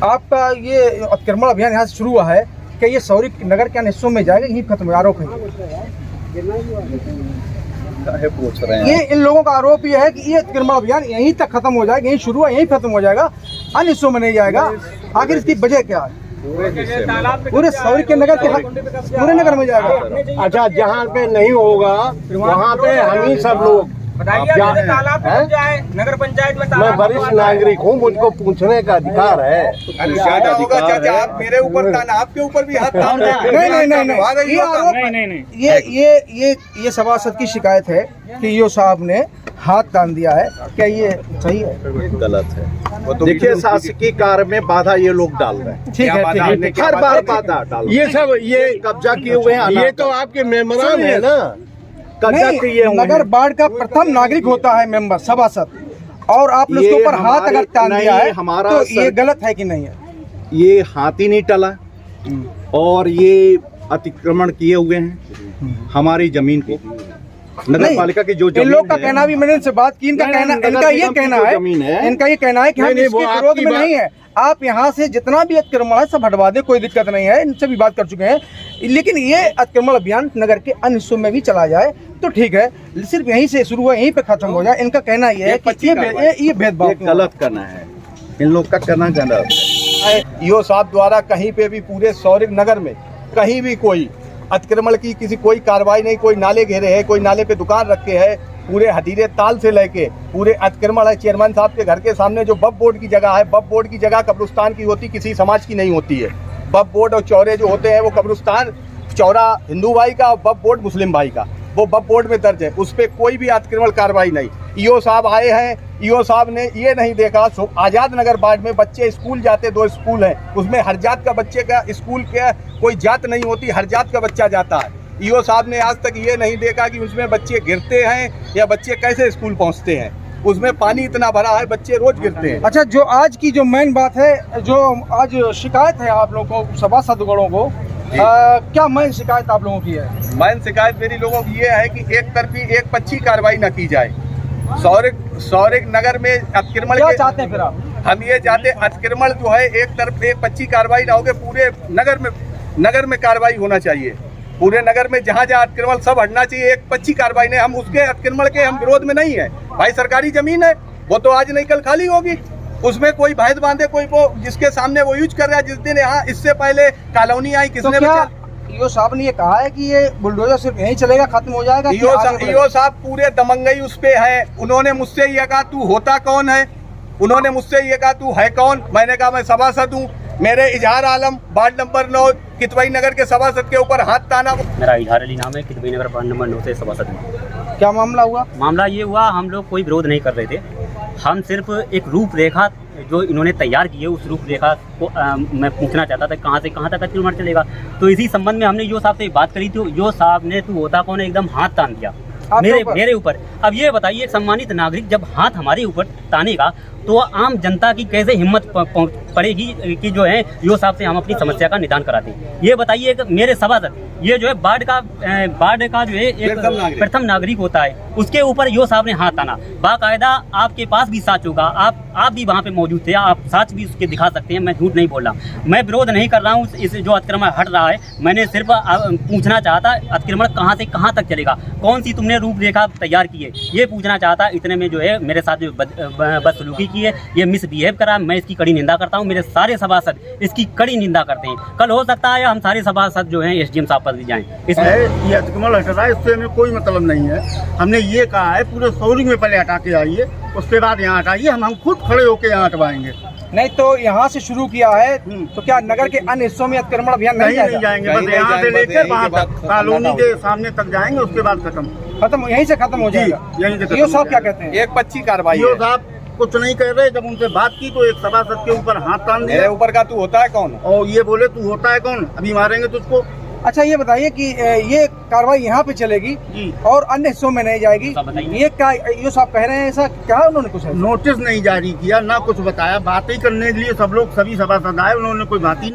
आपका ये अतिक्रमण अभियान यहाँ से शुरू हुआ है, क्या ये सौरी नगर के अन्य हिस्सों में जाएगा, यही खत्म हो? आरोप है पूछ रहे हैं ये, इन लोगों का आरोप ये है कि ये अतिक्रमण अभियान यहीं तक खत्म हो जाएगा, यहीं शुरू है यहीं खत्म हो जाएगा, अन्य हिस्सों में नहीं जाएगा। आखिर इसकी वजह क्या है? पूरे सौरी के नगर के पूरे नगर में जाएगा। अच्छा, जहाँ पे नहीं होगा वहाँ पे हम ही सब लोग तालाब बन जाए, नगर पंचायत में। मैं वरिष्ठ नागरिक हूँ, मुझको पूछने का अधिकार है। ज्यादा होगा चाचा, आप मेरे ऊपर आपके ऊपर भी हाथ तान नहीं, ये सभासद की शिकायत है कि ईओ साहब ने हाथ तान दिया है, क्या ये सही है? गलत है। देखिए, शासकीय कार्य में बाधा ये लोग डाल रहे हैं। ठीक है, हर बार बाधा डाल रहे हैं। ये सब ये कब्जा किए हुए हैं। ये तो आपके मेम्बरान है ना। नगर बाढ़ का प्रथम नागरिक होता है मेंबर सभासद, और आपने उसके ऊपर हाथ अगर तान दिया है तो ये गलत है कि नहीं है? ये हाथ ही नहीं टला और ये अतिक्रमण किए हुए हैं हमारी जमीन को। नगर पालिका की जो इन लोग का कहना भी, मैंने इनसे बात की, इनका ये कहना है कि हम इसके विरोध में नहीं है, आप यहाँ से जितना भी अतिक्रमण है सब हटवा दें, कोई दिक्कत नहीं है, इनसे भी बात कर चुके हैं। लेकिन ये अतिक्रमण अभियान नगर के अन्य हिस्सों में भी चला जाए तो ठीक है, सिर्फ यहीं से शुरू हुआ यहीं पे खत्म हो जाए। इनका कहना ये है कि ये भेदभाव गलत करना है, इन लोग का करना गलत है। ईओ साहब द्वारा कहीं पे भी पूरे सौरी नगर में कहीं भी कोई अतिक्रमण की किसी कोई कार्रवाई नहीं, कोई नाले घेरे है, कोई नाले पे दुकान रखे है, पूरे हदीरे ताल से लेके पूरे अतिक्रमण है। चेयरमैन साहब के घर के सामने जो बब बोर्ड की जगह है, बब बोर्ड की जगह कब्रिस्तान की होती, किसी समाज की नहीं होती है। बब बोर्ड और चौरे जो होते हैं वो कब्रिस्तान चौरा हिंदू भाई का और बब बोर्ड मुस्लिम भाई का, वो बब बोर्ड में दर्ज है, उस पर कोई भी अतिक्रमण कार्रवाई नहीं। ईओ साहब आए हैं, ईओ साहब ने ये नहीं देखा, आजाद नगर वार्ड में बच्चे स्कूल जाते, 2 स्कूल हैं, उसमें हर जात का बच्चे का स्कूल के कोई जात नहीं होती, हर जात का बच्चा जाता है। ईओ साहब ने आज तक ये नहीं देखा कि उसमें बच्चे गिरते हैं या बच्चे कैसे स्कूल पहुंचते हैं, उसमें पानी इतना भरा है, बच्चे रोज गिरते हैं। अच्छा, जो आज की जो मेन बात है, जो आज शिकायत है आप लोगों को, सभासदगणों को, क्या मेन शिकायत आप लोगों की है? मेन शिकायत मेरी लोगों की ये है कि एक तरफी एक पक्षी कार्रवाई न की जाए। सौरिक नगर में अतिक्रमण क्या चाहते हैं फिर आप? हम ये चाहते, अतिक्रमण जो है एक तरफ एक पक्षी कार्रवाई ना होगे, पूरे नगर में कार्रवाई होना चाहिए। पूरे नगर में जहाँ जहाँ अतिक्रमण सब हटना चाहिए, एक पक्षी कार्रवाई नहीं। हम उसके अतिक्रमण के हम विरोध में नहीं है भाई, सरकारी जमीन है, वो तो आज नहीं कल खाली होगी, उसमें कोई भैंस बांधे, कोई वो जिसके सामने वो यूज कर रहा है। जिस दिन यहाँ इससे पहले कॉलोनी आई, किसने ईओ साहब ने ये कहा है कि ये बुलडोजर सिर्फ यहीं चलेगा, खत्म हो जाएगा? ईओ साहब पूरे दमंगई उस पे है। उन्होंने मुझसे ये कहा तू होता कौन है, उन्होंने मुझसे ये कहा तू है कौन, मैंने कहा मैं सभासद हूँ। मेरे इजहार आलम वार्ड नंबर 9 कितवई नगर के सभासद के ऊपर हाथ ताना। मेरा इजहार अली नाम है, कितवई नगर वार्ड नंबर 9 से सभासद हूँ। क्या मामला हुआ? मामला ये हुआ, हम लोग कोई विरोध नहीं कर रहे थे, हम सिर्फ एक रूपरेखा जो इन्होंने तैयार की है उस रूपरेखा को मैं पूछना चाहता था कहाँ से कहाँ तक अतिक्रमण चलेगा। तो इसी संबंध में हमने ईओ साहब से बात करी थी। ईओ साहब ने तू होता कौन एकदम हाथ तान दिया मेरे ऊपर। अब ये बताइए, एक सम्मानित नागरिक जब हाथ हमारे ऊपर तानेगा तो आम जनता की कैसे हिम्मत पड़ेगी कि जो है ईओ साहब से हम अपनी समस्या का निदान कराते हैं। ये बताइए, मेरे सभासद ये जो है बाढ़ का जो है एक प्रथम नागरिक होता है, उसके ऊपर ईओ साहब ने हाथ ताना। बाकायदा आपके पास भी साक्ष्य होगा, आप भी वहाँ पे मौजूद थे, आप साक्ष्य भी उसके दिखा सकते हैं, मैं झूठ नहीं बोल रहा। मैं विरोध नहीं कर रहा हूँ इस जो अतिक्रमण हट रहा है, मैंने सिर्फ पूछना चाहता अतिक्रमण कहाँ से कहाँ तक चलेगा, कौन सी तुमने रूपरेखा तैयार की है, ये पूछना चाहता। इतने में जो है मेरे साथ जो बदसलूकी की है, ये मिसबिहेव करा, मैं इसकी कड़ी निंदा करता हूँ। मेरे सारे सभासद इसकी कड़ी निंदा करते हैं। कल हो सकता है हम सारे सभासद जो हैं एसडीएम साहब पर भी जाएं। ये अतिक्रमण हट रहा है, इससे हमें कोई मतलब नहीं है। हमने ये कहा है पूरे सौरी में पहले हटा के आइए, उसके बाद यहाँ हटाइए, हम खुद खड़े होकर यहाँ हटवाएंगे। नहीं तो यहाँ से शुरू किया है तो क्या नगर के अन्य हिस्सों में अतिक्रमण अभियान नहीं जाएंगे? बस यहाँ से लेकर वहाँ तक कॉलोनी के सामने तक जाएंगे, उसके बाद खत्म यहीं से खत्म हो जाएगा। यहीं से ईओ साहब क्या कहते हैं? एक पक्षी कार्रवाई। ईओ साहब कुछ नहीं कह रहे, जब उनसे बात की तो एक सभासद के ऊपर हाथ तान दिया। मेरे ऊपर का तू होता है कौन, और ये बोले तू होता है कौन, अभी मारेंगे तुझको। अच्छा, ये बताइए कि ये कार्रवाई यहाँ पे चलेगी और अन्य हिस्सों में नहीं जाएगी, ये क्या ईओ साहब कह रहे हैं? ऐसा क्या उन्होंने कुछ नोटिस नहीं जारी किया, ना कुछ बताया, बातें करने के लिए सब लोग सभी सभासद आए, उन्होंने कोई बात ही